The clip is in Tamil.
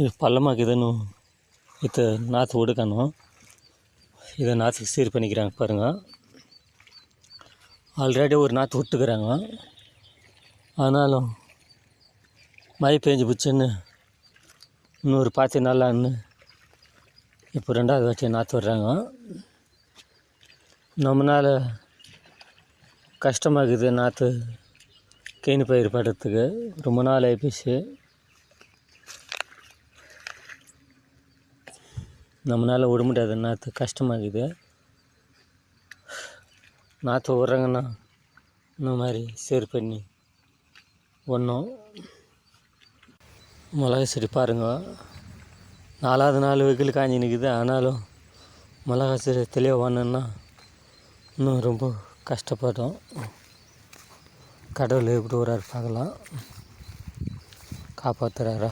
இது பள்ளமாக்குதுன்னு இதை நாற்று ஒடுக்கணும். இதை நாற்றுக்கு சீர் பண்ணிக்கிறாங்க பாருங்கள். ஆல்ரெடி ஒரு நாற்று விட்டுக்கிறாங்க. ஆனாலும் மழை பெஞ்சு போச்சுன்னு இன்னொரு பாத்தி நல்லான்னு இப்போ 2வது வாட்டி நாற்று விட்றாங்க. நம்மளால் கஷ்டமாக இருக்குது நாற்று கேணி பயிர் படுறதுக்கு. ரொம்ப நாள் ஆகிப்போச்சு. நம்மளால் விட முடியாது நாற்று, கஷ்டமாக இருக்குது. நாற்று விட்றாங்கன்னா இந்த மாதிரி சீர் பண்ணி ஒன்றும் மிளகா செடி பாருங்கள். 4வது நாள் வெயில் காஞ்சி நிற்குது. ஆனாலும் மிளகா செடி தெளிவாக வரணுன்னா இன்னும் ரொம்ப கஷ்டப்பட்டோம். கடவுள் எப்படி வராரு பார்க்கலாம், காப்பாற்றுறாரா.